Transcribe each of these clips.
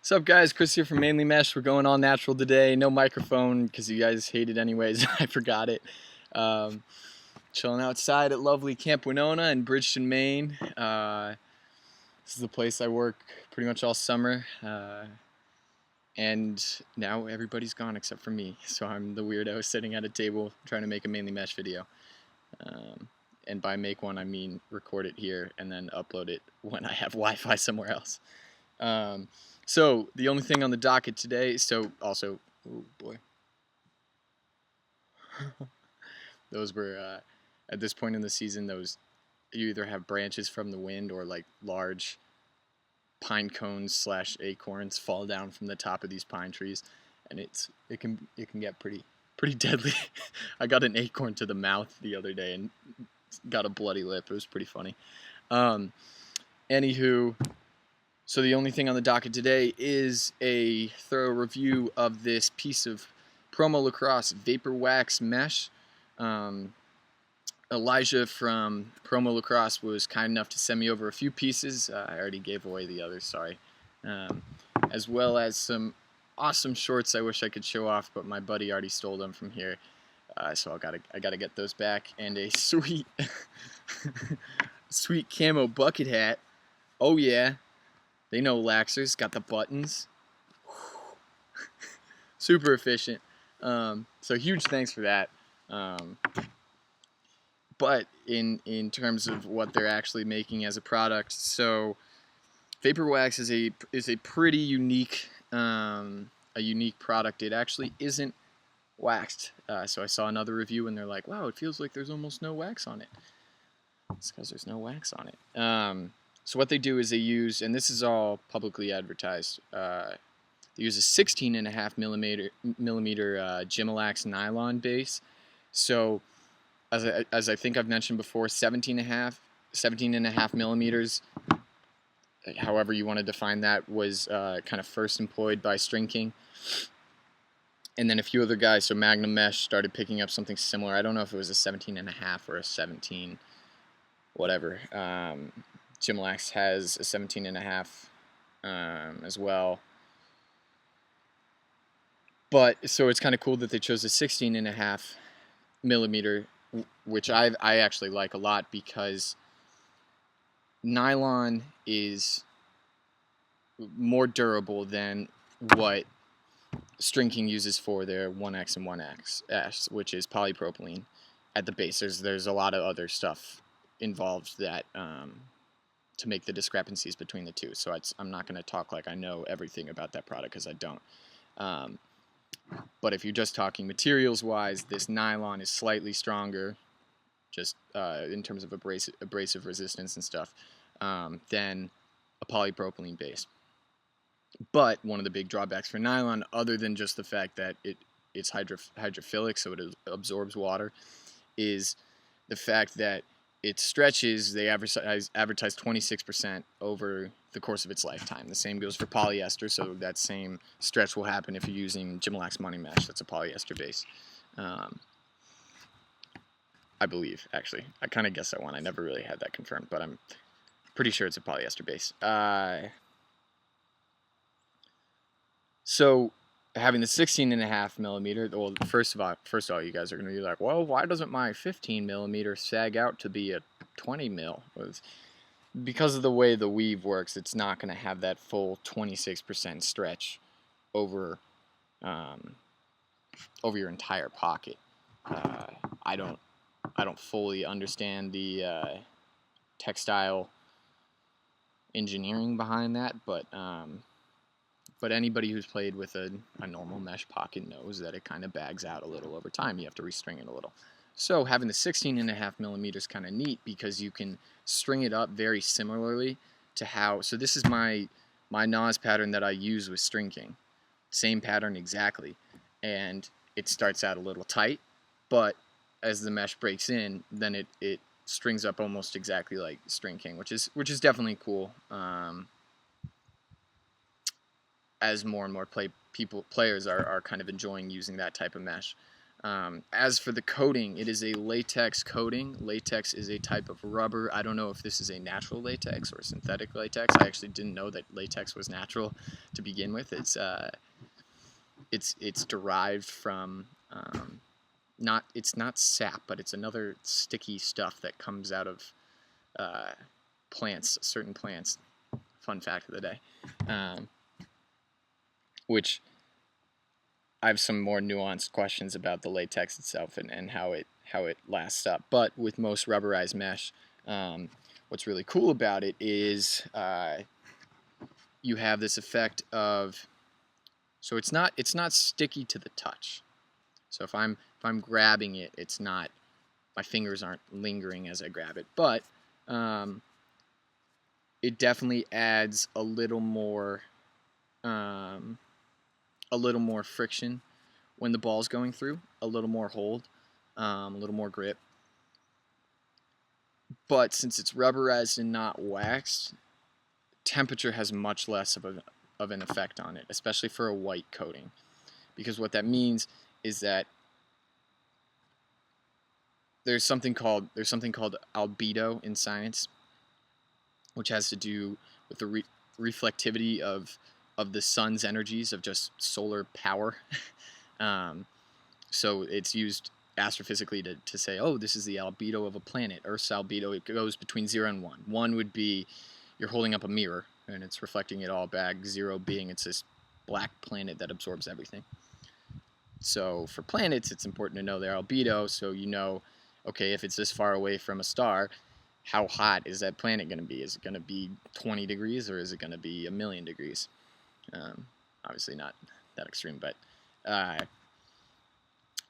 What's up, guys? Chris here from Mainly Mesh. We're going all natural today. No microphone because you guys hate it anyways. I forgot it. Um, Chilling outside at lovely Camp Winona in Bridgeton, Maine. This is the place I work pretty much all summer. And now everybody's gone except for me. So I'm the weirdo sitting at a table trying to make a Mainly Mesh video. And by make one, I mean record it here and then upload it when I have Wi-Fi somewhere else. So the only thing on the docket today, oh boy, those were, at this point in the season, those, you either have branches from the wind or like large pine cones / acorns fall down from the top of these pine trees, and it can get pretty deadly. I got an acorn to the mouth the other day and got a bloody lip. It was pretty funny. Anywho, so the only thing on the docket today is a thorough review of this piece of Promo Lacrosse Vapor Wax Mesh. Elijah from Promo Lacrosse was kind enough to send me over a few pieces. I already gave away the others, sorry. As well as some awesome shorts I wish I could show off, but my buddy already stole them from here. So I gotta get those back. And a sweet, sweet camo bucket hat. Oh yeah. They know Laxers, got the buttons. Super efficient. So huge thanks for that. But in terms of what they're actually making as a product, so Vapor Wax is a pretty unique product. It actually isn't waxed. So I saw another review and they're like, wow, it feels like there's almost no wax on it. It's because there's no wax on it. So what they do is they use, and this is all publicly advertised, they use a 16.5 millimeter Gimalax nylon base. So as I think I've mentioned before, 17.5 millimeters, however you want to define that, was kind of first employed by String King. And then a few other guys, so Magnum Mesh started picking up something similar. I don't know if it was a 17.5 or a 17, whatever. Gimalax has a 17.5 as well. But so it's kind of cool that they chose a 16.5 millimeter, which I actually like a lot, because nylon is more durable than what String King uses for their 1X and 1X, which is polypropylene at the base. There's a lot of other stuff involved that to make the discrepancies between the two. So I'm not going to talk like I know everything about that product, because I don't. But if you're just talking materials-wise, this nylon is slightly stronger, just in terms of abrasive resistance and stuff, than a polypropylene base. But one of the big drawbacks for nylon, other than just the fact that it's hydrophilic, so it absorbs water, is the fact that it stretches. They advertise 26% over the course of its lifetime. The same goes for polyester, so that same stretch will happen if you're using Gimalax Money Mesh. That's a polyester base. I believe, actually. I kind of guessed that one. I never really had that confirmed, but I'm pretty sure it's a polyester base. So having the 16.5 millimeter, well, first of all, you guys are going to be like, well, why doesn't my 15 millimeter sag out to be a 20 mil? Because of the way the weave works, it's not going to have that full 26% stretch over your entire pocket. I don't fully understand the textile engineering behind that, but anybody who's played with a normal mesh pocket knows that it kind of bags out a little over time. You have to restring it a little. So having the 16.5 millimeters is kind of neat, because you can string it up very similarly to how. So this is my NOS pattern that I use with String King. Same pattern exactly, and it starts out a little tight, but as the mesh breaks in, then it strings up almost exactly like String King, which is definitely cool. As more and more players are kind of enjoying using that type of mesh. As for the coating, it is a latex coating. Latex is a type of rubber. I don't know if this is a natural latex or synthetic latex. I actually didn't know that latex was natural to begin with. It's derived from it's not sap, but it's another sticky stuff that comes out of plants, certain plants. Fun fact of the day, which I have some more nuanced questions about the latex itself and how it lasts up. But with most rubberized mesh, what's really cool about it is you have this effect of, so it's not sticky to the touch. So if I'm grabbing it, it's not, my fingers aren't lingering as I grab it, but it definitely adds a little more friction when the ball's going through, a little more hold, a little more grip. But since it's rubberized and not waxed, temperature has much less of an effect on it, especially for a white coating, because what that means is that there's something called albedo in science, which has to do with the reflectivity of the sun's energies, of just solar power. So it's used astrophysically to say, oh, this is the albedo of a planet. Earth's albedo, it goes between 0 and 1. 1 would be you're holding up a mirror and it's reflecting it all back. 0 being it's this black planet that absorbs everything. So for planets, it's important to know their albedo, so you know, okay, if it's this far away from a star, how hot is that planet going to be? Is it going to be 20 degrees or is it going to be 1,000,000 degrees? Obviously not that extreme, but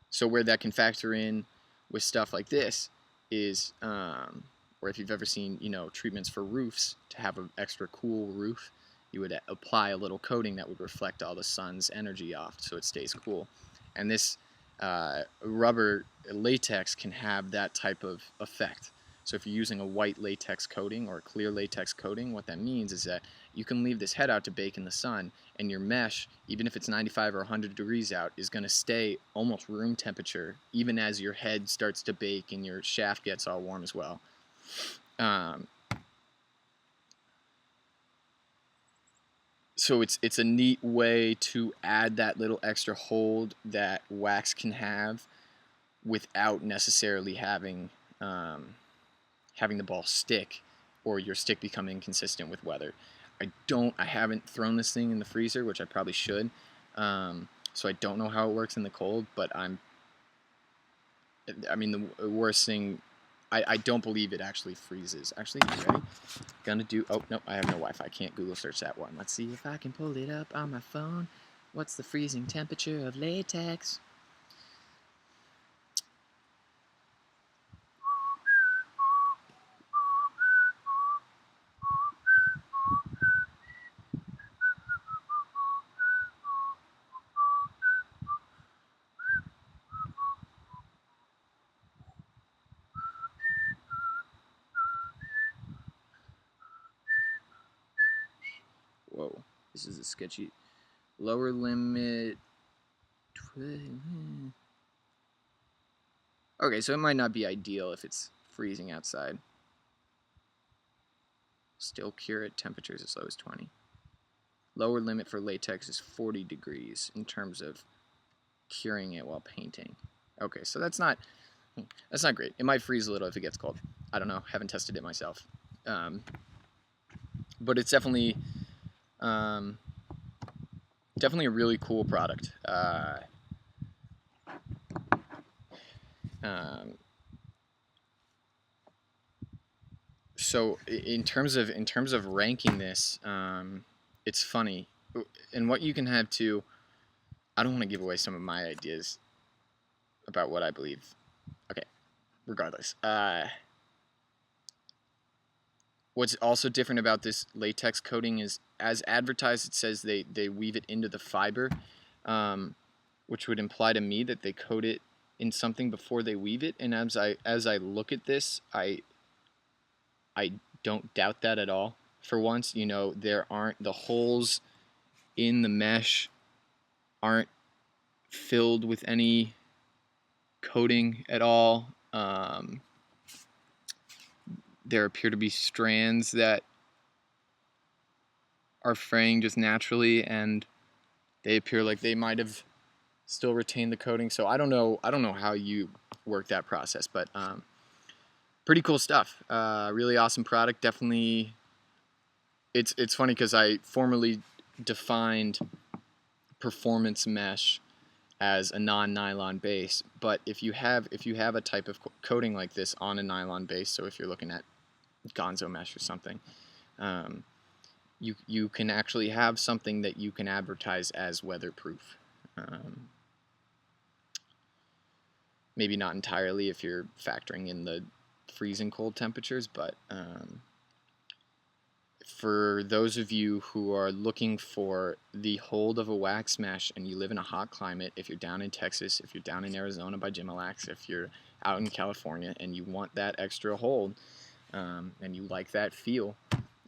so where that can factor in with stuff like this is, or if you've ever seen, treatments for roofs to have an extra cool roof, you would apply a little coating that would reflect all the sun's energy off so it stays cool. And this rubber latex can have that type of effect. So if you're using a white latex coating or a clear latex coating, what that means is that you can leave this head out to bake in the sun, and your mesh, even if it's 95 or 100 degrees out, is going to stay almost room temperature, even as your head starts to bake and your shaft gets all warm as well. So it's a neat way to add that little extra hold that wax can have without necessarily having the ball stick or your stick become inconsistent with weather. I haven't thrown this thing in the freezer, which I probably should, so I don't know how it works in the cold, but the worst thing, I don't believe it actually freezes. Actually, you ready? Oh, no, I have no Wi-Fi. I can't Google search that one. Let's see if I can pull it up on my phone. What's the freezing temperature of latex? Whoa, this is a sketchy lower limit. Okay, so it might not be ideal if it's freezing outside. Still cure at temperatures as low as 20. Lower limit for latex is 40 degrees in terms of curing it while painting. Okay, so that's not great. It might freeze a little if it gets cold. I don't know. Haven't tested it myself. But it's definitely a really cool product. So in terms of ranking this, it's funny, and what you can have too. I don't want to give away some of my ideas about what I believe. Okay, regardless. What's also different about this latex coating is, as advertised, it says they weave it into the fiber, which would imply to me that they coat it in something before they weave it. And as I look at this, I don't doubt that at all. For once, there aren't the holes in the mesh aren't filled with any coating at all. There appear to be strands that are fraying just naturally, and they appear like they might have still retained the coating. So I don't know how you work that process, but pretty cool stuff. Really awesome product. Definitely. It's funny because I formerly defined performance mesh as a non-nylon base, but if you have a type of coating like this on a nylon base, so if you're looking at gonzo mesh or something, you can actually have something that you can advertise as weatherproof. Maybe not entirely if you're factoring in the freezing cold temperatures, but for those of you who are looking for the hold of a wax mesh and you live in a hot climate, if you're down in Texas, if you're down in Arizona by Jimalax, if you're out in California and you want that extra hold, and you like that feel,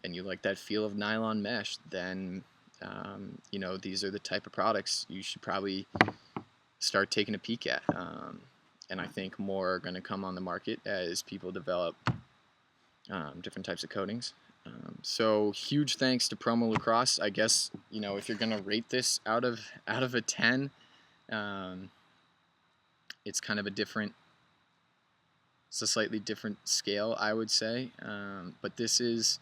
of nylon mesh, then these are the type of products you should probably start taking a peek at. And I think more are going to come on the market as people develop different types of coatings. So huge thanks to Promo Lacrosse. I guess if you're gonna rate this out of a 10, it's kind of it's a slightly different scale, I would say. But this is,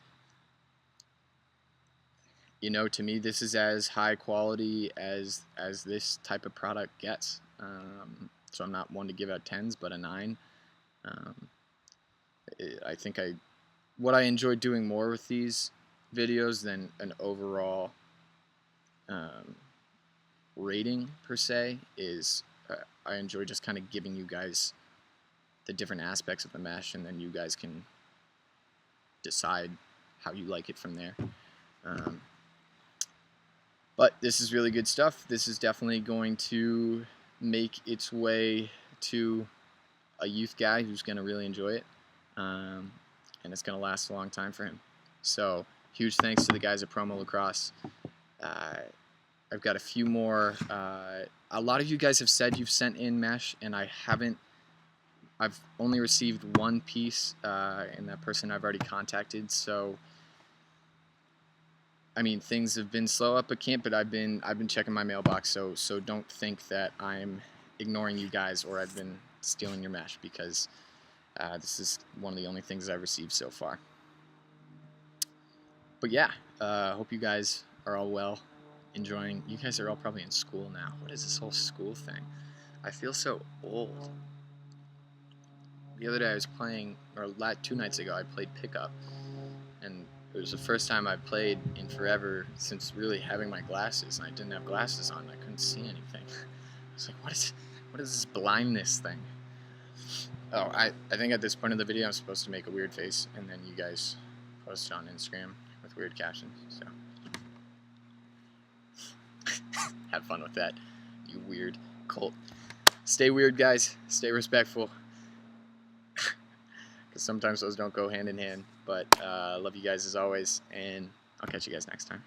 to me, this is as high quality as this type of product gets. So I'm not one to give out 10s, but a 9. I think what I enjoy doing more with these videos than an overall rating per se is I enjoy just kind of giving you guys the different aspects of the mesh, and then you guys can decide how you like it from there. But this is really good stuff. This is definitely going to make its way to a youth guy who's going to really enjoy it. And it's going to last a long time for him. So huge thanks to the guys at Promo Lacrosse. I've got a few more. A lot of you guys have said you've sent in mesh, and I haven't. I've only received one piece, and that person I've already contacted. So, I mean, things have been slow up at camp, but I've been checking my mailbox. So don't think that I'm ignoring you guys or I've been stealing your mesh, because this is one of the only things I've received so far. But yeah, hope you guys are all well, enjoying. You guys are all probably in school now. What is this whole school thing? I feel so old. The other day I was playing, or 2 nights ago I played pickup, and it was the first time I played in forever since really having my glasses, and I didn't have glasses on. I couldn't see anything. I was like, what is this blindness thing? Oh, I think at this point of the video I'm supposed to make a weird face, and then you guys post it on Instagram with weird captions. So have fun with that, you weird cult. Stay weird, guys. Stay respectful, because sometimes those don't go hand in hand. But love you guys as always, and I'll catch you guys next time.